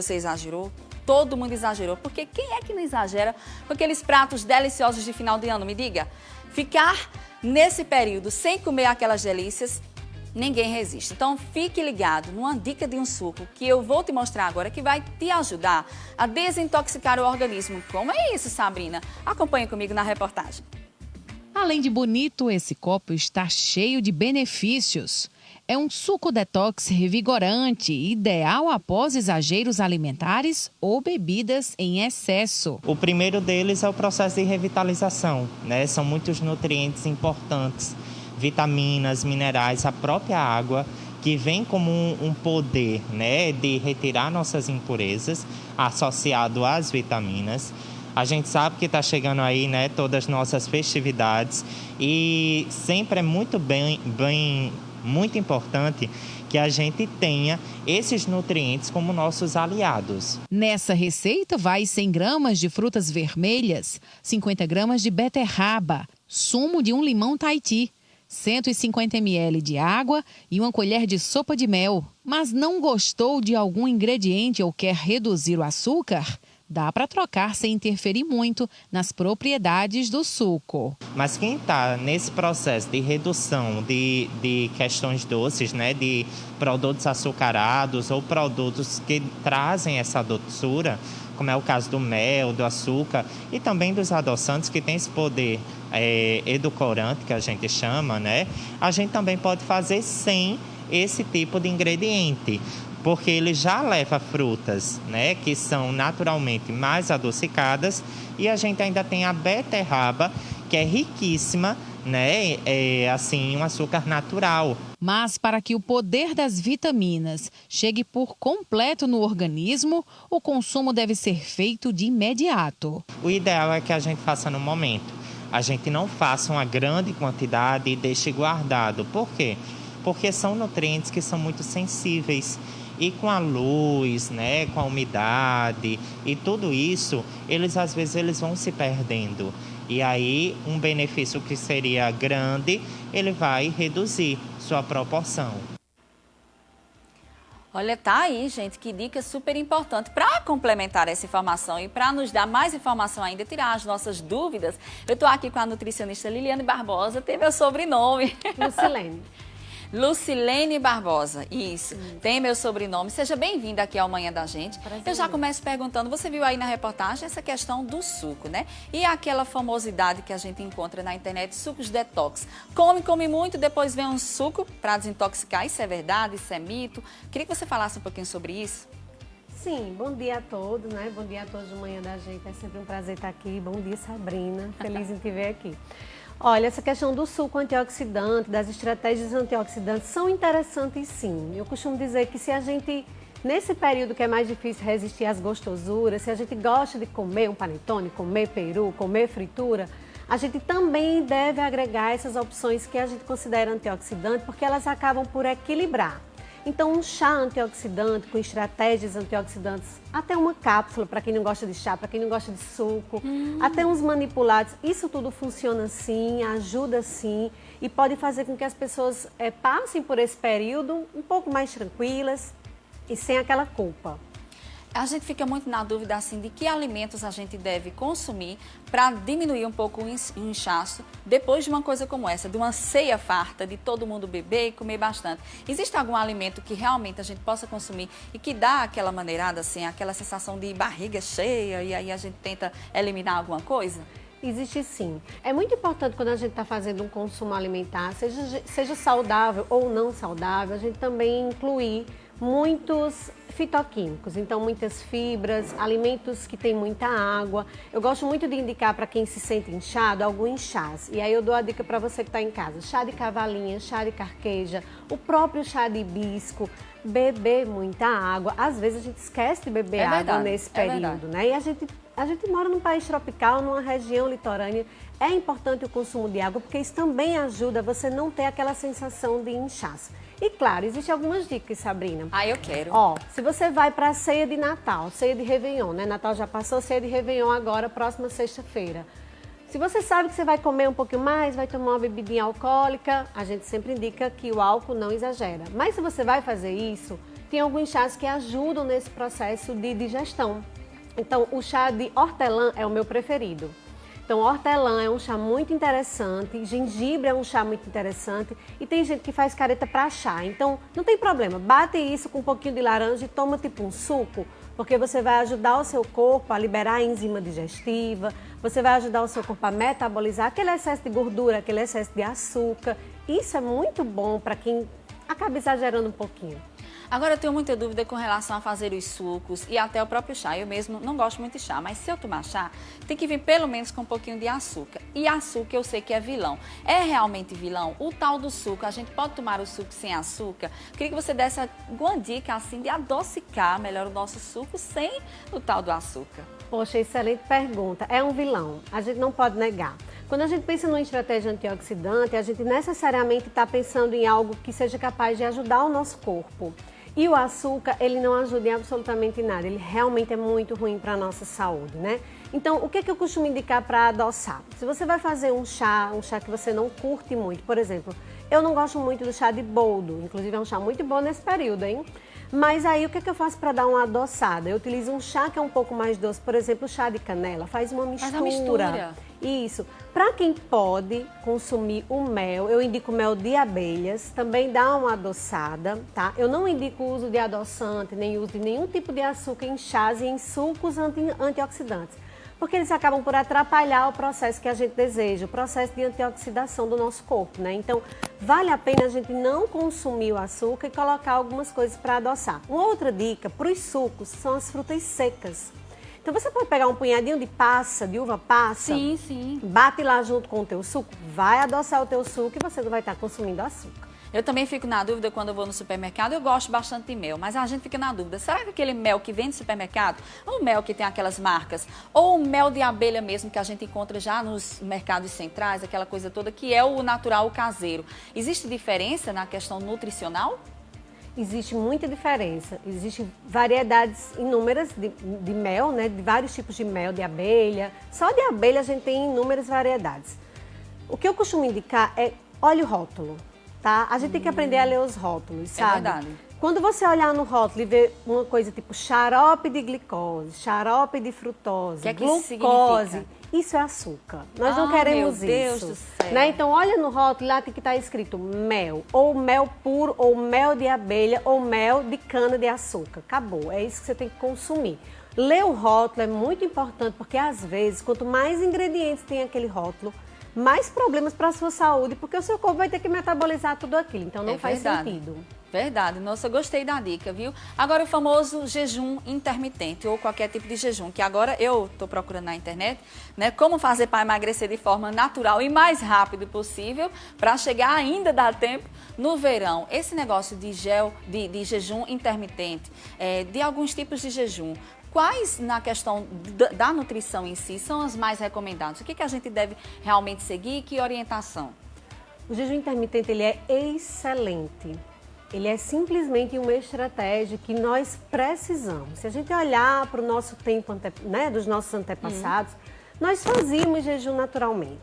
você exagerou. Todo mundo exagerou, porque quem é que não exagera com aqueles pratos deliciosos de final de ano? Me diga, ficar nesse período sem comer aquelas delícias, ninguém resiste. Então, fique ligado numa dica de um suco que eu vou te mostrar agora, que vai te ajudar a desintoxicar o organismo. Como é isso, Sabrina? Acompanhe comigo na reportagem. Além de bonito, esse copo está cheio de benefícios. É um suco detox revigorante, ideal após exageros alimentares ou bebidas em excesso. O primeiro deles é o processo de revitalização, né? São muitos nutrientes importantes, vitaminas, minerais, a própria água, que vem como um poder, né, de retirar nossas impurezas, associado às vitaminas. A gente sabe que está chegando aí, né, todas as nossas festividades e sempre é muito muito importante que a gente tenha esses nutrientes como nossos aliados. Nessa receita vai 100 gramas de frutas vermelhas, 50 gramas de beterraba, sumo de um limão Tahiti, 150 ml de água e uma colher de sopa de mel. Mas não gostou de algum ingrediente ou quer reduzir o açúcar? Dá para trocar sem interferir muito nas propriedades do suco. Mas quem está nesse processo de redução de questões doces, né, de produtos açucarados ou produtos que trazem essa doçura, como é o caso do mel, do açúcar e também dos adoçantes que tem esse poder edulcorante que a gente chama, né? A gente também pode fazer sem esse tipo de ingrediente, porque ele já leva frutas, né, que são naturalmente mais adocicadas, e a gente ainda tem a beterraba, que é riquíssima, né, assim, um açúcar natural. Mas para que o poder das vitaminas chegue por completo no organismo, o consumo deve ser feito de imediato. O ideal é que a gente faça no momento. A gente não faça uma grande quantidade e deixe guardado. Por quê? Porque são nutrientes que são muito sensíveis. E com a luz, né, com a umidade e tudo isso, às vezes vão se perdendo. E aí um benefício que seria grande, ele vai reduzir sua proporção. Olha, tá aí, gente, que dica super importante. Para complementar essa informação e para nos dar mais informação ainda, tirar as nossas dúvidas, eu estou aqui com a nutricionista Liliane Barbosa, tem meu sobrenome. Lucilene. Lucilene Barbosa, isso, tem meu sobrenome. Seja bem-vinda aqui ao Manhã da Gente. Prazer. Eu já começo perguntando, você viu aí na reportagem essa questão do suco, né? E aquela famosidade que a gente encontra na internet, sucos detox. Come muito, depois vem um suco para desintoxicar. Isso é verdade? Isso é mito? Queria que você falasse um pouquinho sobre isso. Sim, bom dia a todos, né? Bom dia a todos do Manhã da Gente. É sempre um prazer estar aqui. Bom dia, Sabrina. Feliz em te ver aqui. Olha, essa questão do suco antioxidante, das estratégias antioxidantes são interessantes sim. Eu costumo dizer que se a gente, nesse período que é mais difícil resistir às gostosuras, se a gente gosta de comer um panetone, comer peru, comer fritura, a gente também deve agregar essas opções que a gente considera antioxidante, porque elas acabam por equilibrar. Então, um chá antioxidante, com estratégias antioxidantes, até uma cápsula, para quem não gosta de chá, para quem não gosta de suco, até uns manipulados, isso tudo funciona sim, ajuda sim, e pode fazer com que as pessoas passem por esse período um pouco mais tranquilas e sem aquela culpa. A gente fica muito na dúvida assim de que alimentos a gente deve consumir para diminuir um pouco o inchaço depois de uma coisa como essa, de uma ceia farta, de todo mundo beber e comer bastante. Existe algum alimento que realmente a gente possa consumir e que dá aquela maneirada assim, aquela sensação de barriga cheia e aí a gente tenta eliminar alguma coisa? Existe sim. É muito importante quando a gente está fazendo um consumo alimentar, seja saudável ou não saudável, a gente também incluir muitos fitoquímicos, então muitas fibras, alimentos que têm muita água. Eu gosto muito de indicar para quem se sente inchado alguns chás. E aí eu dou a dica para você que está em casa: chá de cavalinha, chá de carqueja, o próprio chá de hibisco. Beber muita água. Às vezes a gente esquece de beber água nesse período, né? E a gente mora num país tropical, numa região litorânea. É importante o consumo de água, porque isso também ajuda você não ter aquela sensação de inchaço. E claro, existem algumas dicas, Sabrina. Ah, eu quero. Ó, se você vai para a ceia de Natal, ceia de Réveillon, né? Natal já passou, ceia de Réveillon agora, próxima sexta-feira. Se você sabe que você vai comer um pouquinho mais, vai tomar uma bebidinha alcoólica, a gente sempre indica que o álcool não exagera. Mas se você vai fazer isso, tem alguns chás que ajudam nesse processo de digestão. Então, o chá de hortelã é o meu preferido. Então, hortelã é um chá muito interessante, gengibre é um chá muito interessante e tem gente que faz careta para chá. Então, não tem problema, bate isso com um pouquinho de laranja e toma tipo um suco, porque você vai ajudar o seu corpo a liberar a enzima digestiva, você vai ajudar o seu corpo a metabolizar aquele excesso de gordura, aquele excesso de açúcar. Isso é muito bom para quem acaba exagerando um pouquinho. Agora, eu tenho muita dúvida com relação a fazer os sucos e até o próprio chá. Eu mesmo não gosto muito de chá, mas se eu tomar chá, tem que vir pelo menos com um pouquinho de açúcar. E açúcar eu sei que é vilão. É realmente vilão? O tal do suco, a gente pode tomar o suco sem açúcar? Queria que você desse alguma dica assim de adocicar melhor o nosso suco sem o tal do açúcar. Poxa, excelente pergunta. É um vilão, a gente não pode negar. Quando a gente pensa numa estratégia antioxidante, a gente necessariamente está pensando em algo que seja capaz de ajudar o nosso corpo. E o açúcar, ele não ajuda em absolutamente nada, ele realmente é muito ruim para a nossa saúde, né? Então, o que eu costumo indicar para adoçar? Se você vai fazer um chá que você não curte muito, por exemplo, eu não gosto muito do chá de boldo, inclusive é um chá muito bom nesse período, hein? Mas aí, o que eu faço para dar uma adoçada? Eu utilizo um chá que é um pouco mais doce, por exemplo, o chá de canela, faz uma mistura. Faz a mistura. Isso. Para quem pode consumir o mel, eu indico mel de abelhas, também dá uma adoçada, tá? Eu não indico o uso de adoçante, nem uso de nenhum tipo de açúcar em chás e em sucos antioxidantes, porque eles acabam por atrapalhar o processo que a gente deseja, o processo de antioxidação do nosso corpo, né? Então, vale a pena a gente não consumir o açúcar e colocar algumas coisas para adoçar. Uma outra dica para os sucos são as frutas secas. Então, você pode pegar um punhadinho de passa, de uva passa, Sim. bate lá junto com o teu suco, vai adoçar o teu suco e você não vai estar consumindo açúcar. Eu também fico na dúvida quando eu vou no supermercado, eu gosto bastante de mel, mas a gente fica na dúvida, será que aquele mel que vem do supermercado, ou o mel que tem aquelas marcas, ou o mel de abelha mesmo que a gente encontra já nos mercados centrais, aquela coisa toda, que é o natural, o caseiro, existe diferença na questão nutricional? Existe muita diferença, existem variedades inúmeras de mel, né? De vários tipos de mel, de abelha. Só de abelha a gente tem inúmeras variedades. O que eu costumo indicar é olhe o rótulo, tá? A gente tem que aprender a ler os rótulos, sabe? É verdade. Quando você olhar no rótulo e ver uma coisa tipo xarope de glicose, xarope de frutose, Que é que glucose, significa? Isso é açúcar. Nós não queremos isso. Meu Deus do céu. Né? Então, olha no rótulo, lá tem que estar escrito mel, ou mel puro, ou mel de abelha, ou mel de cana de açúcar. Acabou, é isso que você tem que consumir. Ler o rótulo é muito importante, porque às vezes, quanto mais ingredientes tem aquele rótulo, mais problemas para a sua saúde, porque o seu corpo vai ter que metabolizar tudo aquilo, então não faz sentido. Verdade, nossa, eu gostei da dica, viu? Agora o famoso jejum intermitente ou qualquer tipo de jejum, que agora eu estou procurando na internet, né? Como fazer para emagrecer de forma natural e mais rápido possível, para chegar ainda dar tempo no verão. Esse negócio de jejum intermitente, de alguns tipos de jejum, quais, na questão da nutrição em si, são as mais recomendadas? O que a gente deve realmente seguir e que orientação? O jejum intermitente, ele é excelente. Ele é simplesmente uma estratégia que nós precisamos. Se a gente olhar para o nosso tempo, né, dos nossos antepassados, nós fazíamos jejum naturalmente,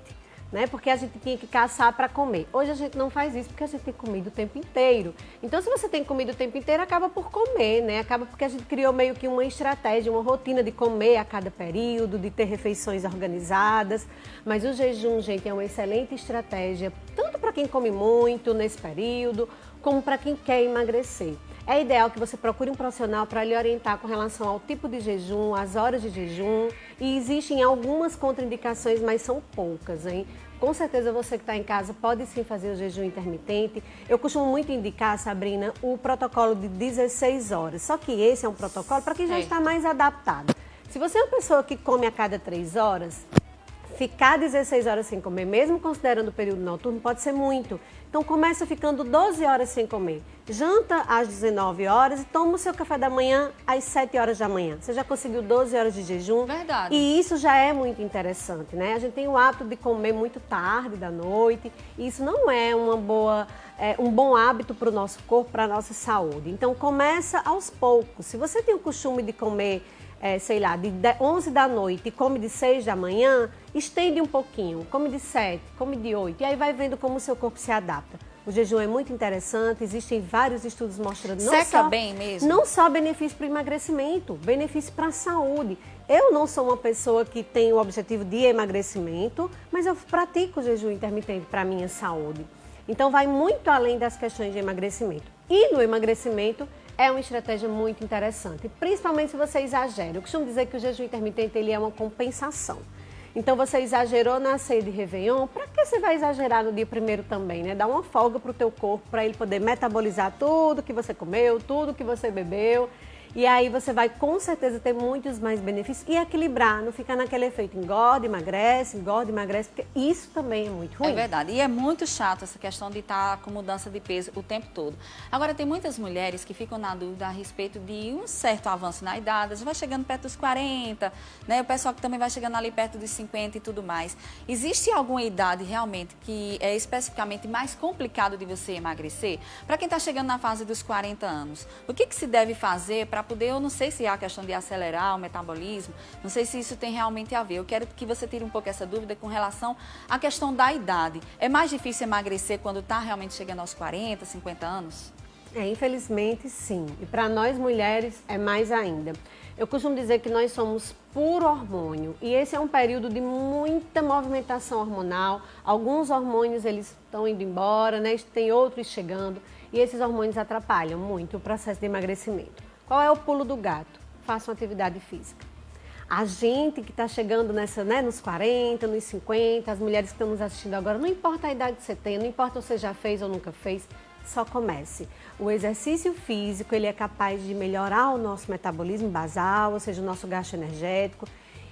né? Porque a gente tinha que caçar para comer. Hoje a gente não faz isso porque a gente tem comido o tempo inteiro. Então, se você tem comido o tempo inteiro, acaba por comer, né? Acaba porque a gente criou meio que uma estratégia, uma rotina de comer a cada período, de ter refeições organizadas. Mas o jejum, gente, é uma excelente estratégia, tanto para quem come muito nesse período, como para quem quer emagrecer. É ideal que você procure um profissional para lhe orientar com relação ao tipo de jejum, às horas de jejum. E existem algumas contraindicações, mas são poucas, hein? Com certeza você que está em casa pode sim fazer o jejum intermitente. Eu costumo muito indicar, Sabrina, o protocolo de 16 horas. Só que esse é um protocolo para quem já está mais adaptado. Se você é uma pessoa que come a cada 3 horas, ficar 16 horas sem comer, mesmo considerando o período noturno, pode ser muito. Então, começa ficando 12 horas sem comer. Janta às 19 horas e toma o seu café da manhã às 7 horas da manhã. Você já conseguiu 12 horas de jejum. Verdade. E isso já é muito interessante, né? A gente tem o hábito de comer muito tarde da noite. E isso não é um bom hábito para o nosso corpo, para a nossa saúde. Então, começa aos poucos. Se você tem o costume de comer sei lá, de 11 da noite e come de 6 da manhã, estende um pouquinho, come de 7, come de 8, e aí vai vendo como o seu corpo se adapta. O jejum é muito interessante, existem vários estudos mostrando Seca bem mesmo? Não só benefício para o emagrecimento, benefício para a saúde. Eu não sou uma pessoa que tem o objetivo de emagrecimento, mas eu pratico o jejum intermitente para a minha saúde. Então vai muito além das questões de emagrecimento. E no emagrecimento é uma estratégia muito interessante, principalmente se você exagera. Eu costumo dizer que o jejum intermitente ele é uma compensação. Então você exagerou na ceia de Réveillon, para que você vai exagerar no dia primeiro também, né? Dá uma folga para o teu corpo, para ele poder metabolizar tudo que você comeu, tudo que você bebeu. E aí você vai com certeza ter muitos mais benefícios e equilibrar, não ficar naquele efeito engorda, emagrece, porque isso também é muito ruim. É verdade, e é muito chato essa questão de estar com mudança de peso o tempo todo. Agora, tem muitas mulheres que ficam na dúvida a respeito de um certo avanço na idade, já vai chegando perto dos 40, né? O pessoal que também vai chegando ali perto dos 50 e tudo mais. Existe alguma idade realmente que é especificamente mais complicado de você emagrecer? Para quem está chegando na fase dos 40 anos, o que se deve fazer para poder, eu não sei se há a questão de acelerar o metabolismo, não sei se isso tem realmente a ver. Eu quero que você tire um pouco essa dúvida com relação à questão da idade. É mais difícil emagrecer quando está realmente chegando aos 40, 50 anos? Infelizmente, sim. E para nós mulheres é mais ainda. Eu costumo dizer que nós somos puro hormônio e esse é um período de muita movimentação hormonal. Alguns hormônios eles estão indo embora, né? Tem outros chegando e esses hormônios atrapalham muito o processo de emagrecimento. Qual é o pulo do gato? Faça uma atividade física. A gente que está chegando nessa, né, nos 40, nos 50, as mulheres que estão nos assistindo agora, não importa a idade que você tenha, não importa se você já fez ou nunca fez, só comece. O exercício físico, ele é capaz de melhorar o nosso metabolismo basal, ou seja, o nosso gasto energético.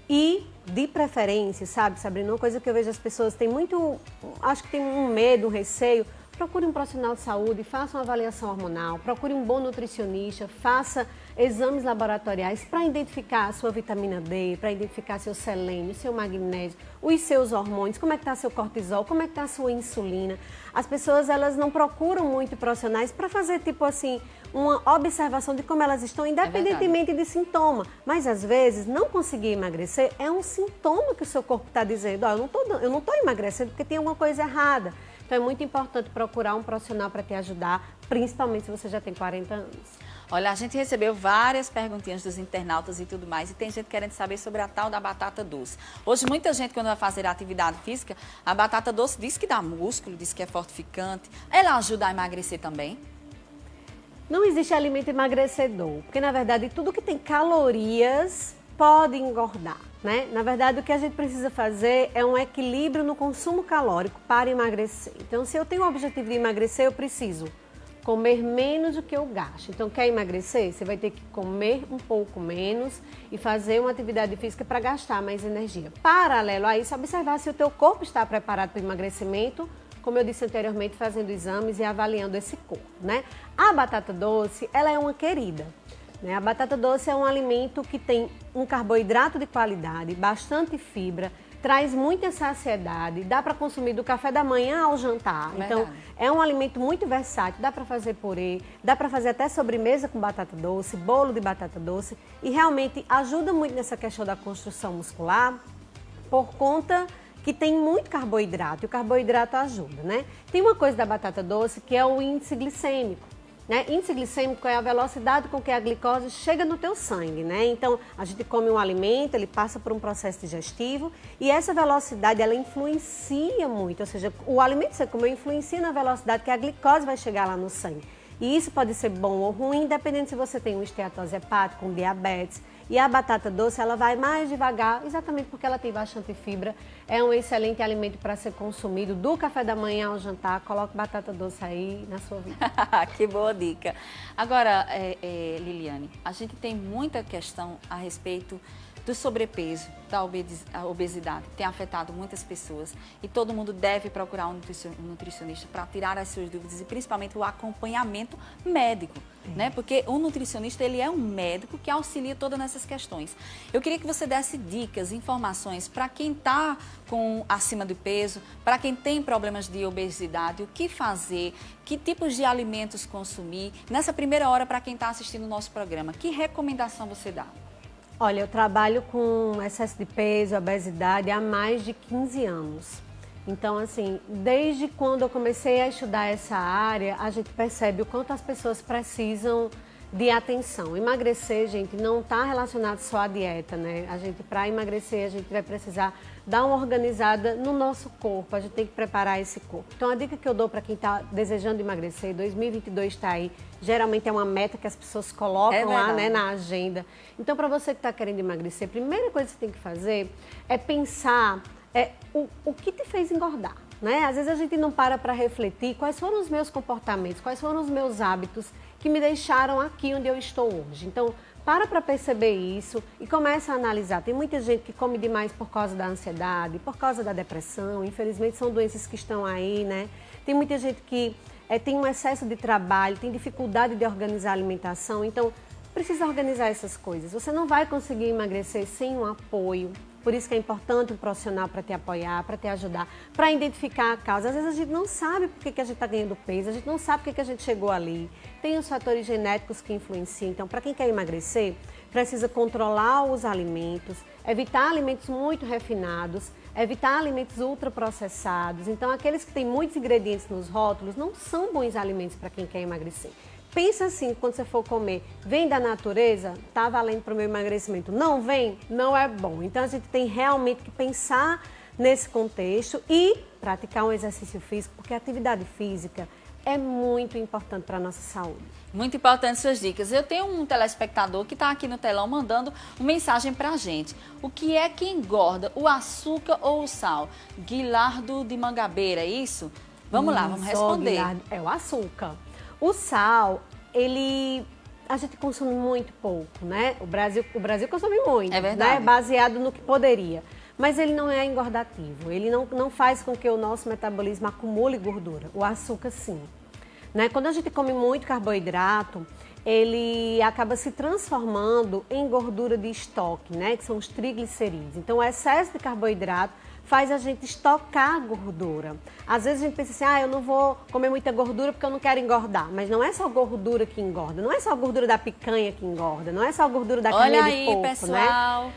E, de preferência, sabe, Sabrina, uma coisa que eu vejo as pessoas têm muito, acho que tem um medo, um receio. Procure um profissional de saúde, faça uma avaliação hormonal, procure um bom nutricionista, faça exames laboratoriais para identificar a sua vitamina D, para identificar seu selênio, seu magnésio, os seus hormônios, como é que está seu cortisol, como é que está a sua insulina. As pessoas, elas não procuram muito profissionais para fazer, tipo assim, uma observação de como elas estão, independentemente de sintoma. Mas, às vezes, não conseguir emagrecer é um sintoma que o seu corpo está dizendo, eu não estou emagrecendo porque tem alguma coisa errada. Então é muito importante procurar um profissional para te ajudar, principalmente se você já tem 40 anos. Olha, a gente recebeu várias perguntinhas dos internautas e tudo mais, e tem gente querendo saber sobre a tal da batata doce. Hoje, muita gente, quando vai fazer atividade física, a batata doce diz que dá músculo, diz que é fortificante. Ela ajuda a emagrecer também? Não existe alimento emagrecedor, porque, na verdade, tudo que tem calorias pode engordar, né? Na verdade, o que a gente precisa fazer é um equilíbrio no consumo calórico para emagrecer. Então, se eu tenho o objetivo de emagrecer, eu preciso comer menos do que eu gasto. Então, quer emagrecer? Você vai ter que comer um pouco menos e fazer uma atividade física para gastar mais energia. Paralelo a isso, observar se o teu corpo está preparado para o emagrecimento, como eu disse anteriormente, fazendo exames e avaliando esse corpo, né? A batata doce, ela é uma querida. A batata doce é um alimento que tem um carboidrato de qualidade, bastante fibra, traz muita saciedade, dá para consumir do café da manhã ao jantar. Então, é um alimento muito versátil, dá para fazer purê, dá para fazer até sobremesa com batata doce, bolo de batata doce e realmente ajuda muito nessa questão da construção muscular por conta que tem muito carboidrato e o carboidrato ajuda, né? Tem uma coisa da batata doce que é o índice glicêmico. Índice glicêmico é a velocidade com que a glicose chega no teu sangue, né? Então, a gente come um alimento, ele passa por um processo digestivo e essa velocidade, ela influencia muito, ou seja, o alimento que você comeu influencia na velocidade que a glicose vai chegar lá no sangue. E isso pode ser bom ou ruim, dependendo se você tem uma esteatose hepática, um diabetes. E a batata doce, ela vai mais devagar, exatamente porque ela tem bastante fibra. É um excelente alimento para ser consumido do café da manhã ao jantar. Coloque batata doce aí na sua vida. Que boa dica. Agora, Liliane, a gente tem muita questão a respeito do sobrepeso, da obesidade, tem afetado muitas pessoas e todo mundo deve procurar um nutricionista para tirar as suas dúvidas e principalmente o acompanhamento médico, né? Porque o nutricionista, ele é um médico que auxilia todas essas questões. Eu queria que você desse dicas, informações para quem está acima do peso, para quem tem problemas de obesidade, o que fazer, que tipos de alimentos consumir. Nessa primeira hora, para quem está assistindo o nosso programa, que recomendação você dá? Olha, eu trabalho com excesso de peso, obesidade há mais de 15 anos. Então, assim, desde quando eu comecei a estudar essa área, a gente percebe o quanto as pessoas precisam de atenção. Emagrecer, gente, não está relacionado só à dieta, né? A gente, para emagrecer, a gente vai precisar dar uma organizada no nosso corpo, a gente tem que preparar esse corpo. Então, a dica que eu dou para quem está desejando emagrecer, 2022 está aí, geralmente é uma meta que as pessoas colocam lá, né, na agenda. Então, para você que está querendo emagrecer, a primeira coisa que você tem que fazer é pensar o que te fez engordar, né? Às vezes a gente não para refletir quais foram os meus comportamentos, quais foram os meus hábitos que me deixaram aqui onde eu estou hoje. Então, para perceber isso e começa a analisar. Tem muita gente que come demais por causa da ansiedade, por causa da depressão. Infelizmente, são doenças que estão aí, né? Tem muita gente que tem um excesso de trabalho, tem dificuldade de organizar a alimentação. Então, precisa organizar essas coisas. Você não vai conseguir emagrecer sem um apoio. Por isso que é importante um profissional para te apoiar, para te ajudar, para identificar a causa. Às vezes a gente não sabe por que a gente está ganhando peso, a gente não sabe por que a gente chegou ali. Tem os fatores genéticos que influenciam. Então, para quem quer emagrecer, precisa controlar os alimentos, evitar alimentos muito refinados, evitar alimentos ultraprocessados. Então, aqueles que têm muitos ingredientes nos rótulos não são bons alimentos para quem quer emagrecer. Pensa assim, quando você for comer, vem da natureza, tá valendo para o meu emagrecimento. Não vem, não é bom. Então, a gente tem realmente que pensar nesse contexto e praticar um exercício físico, porque a atividade física é muito importante para a nossa saúde. Muito importante suas dicas. Eu tenho um telespectador que está aqui no telão mandando uma mensagem para a gente. O que é que engorda, o açúcar ou o sal? Guilardo de Mangabeira, é isso? Vamos lá, vamos responder. Guilardo, é o açúcar. O sal, a gente consome muito pouco, né? O Brasil consome muito, é verdade, né? Baseado no que poderia. Mas ele não é engordativo, ele não faz com que o nosso metabolismo acumule gordura. O açúcar, sim. Né? Quando a gente come muito carboidrato, ele acaba se transformando em gordura de estoque, né? Que são os triglicerídeos. Então, o excesso de carboidrato faz a gente estocar gordura. Às vezes a gente pensa assim, eu não vou comer muita gordura porque eu não quero engordar. Mas não é só gordura que engorda, não é só a gordura da picanha que engorda, não é só a gordura da carne de porco, pessoal, né?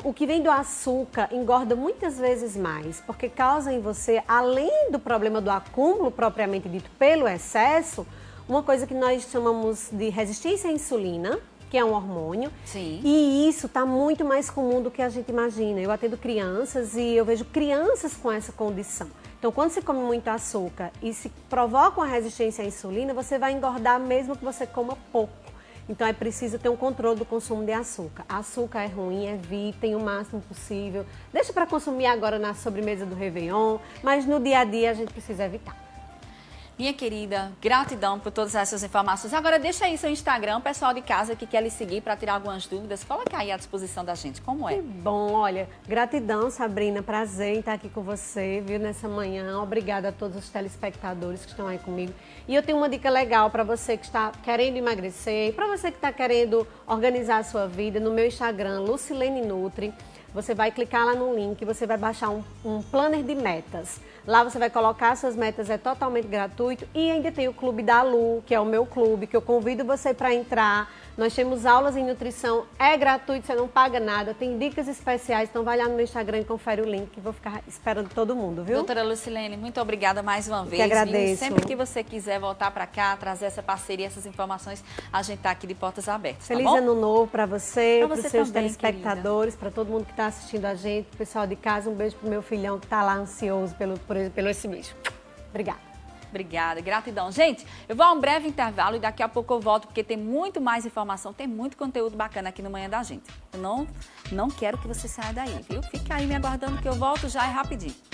O que vem do açúcar engorda muitas vezes mais, porque causa em você, além do problema do acúmulo propriamente dito pelo excesso, uma coisa que nós chamamos de resistência à insulina, que é um hormônio. Sim. E isso está muito mais comum do que a gente imagina. Eu atendo crianças e eu vejo crianças com essa condição. Então, quando você come muito açúcar e se provoca uma resistência à insulina, você vai engordar mesmo que você coma pouco. Então, é preciso ter um controle do consumo de açúcar. Açúcar é ruim, evitem o máximo possível. Deixa para consumir agora na sobremesa do Réveillon, mas no dia a dia a gente precisa evitar. Minha querida, gratidão por todas essas informações. Agora deixa aí seu Instagram, o pessoal de casa que quer lhe seguir para tirar algumas dúvidas, coloca aí à disposição da gente, como é? Que bom, olha, gratidão, Sabrina, prazer em estar aqui com você, viu, nessa manhã. Obrigada a todos os telespectadores que estão aí comigo. E eu tenho uma dica legal para você que está querendo emagrecer, para você que está querendo organizar a sua vida, no meu Instagram, Lucilene Nutri. Você vai clicar lá no link, você vai baixar um planner de metas. Lá você vai colocar suas metas, é totalmente gratuito. E ainda tem o Clube da Lu, que é o meu clube, que eu convido você para entrar. Nós temos aulas em nutrição, é gratuito, você não paga nada. Tem dicas especiais, então vai lá no meu Instagram e confere o link, que vou ficar esperando todo mundo, viu? Doutora Lucilene, muito obrigada mais uma vez. Que agradeço. Sempre que você quiser voltar para cá, trazer essa parceria, essas informações, a gente está aqui de portas abertas, Feliz tá bom? ano novo para você, para os seus também, telespectadores, para todo mundo que está assistindo a gente, o pessoal de casa, um beijo pro meu filhão que está lá ansioso pelo esse beijo. Obrigada. Obrigada, gratidão. Gente, eu vou a um breve intervalo e daqui a pouco eu volto, porque tem muito mais informação, tem muito conteúdo bacana aqui no Manhã da Gente. Eu não quero que você saia daí, viu? Fica aí me aguardando que eu volto já rapidinho.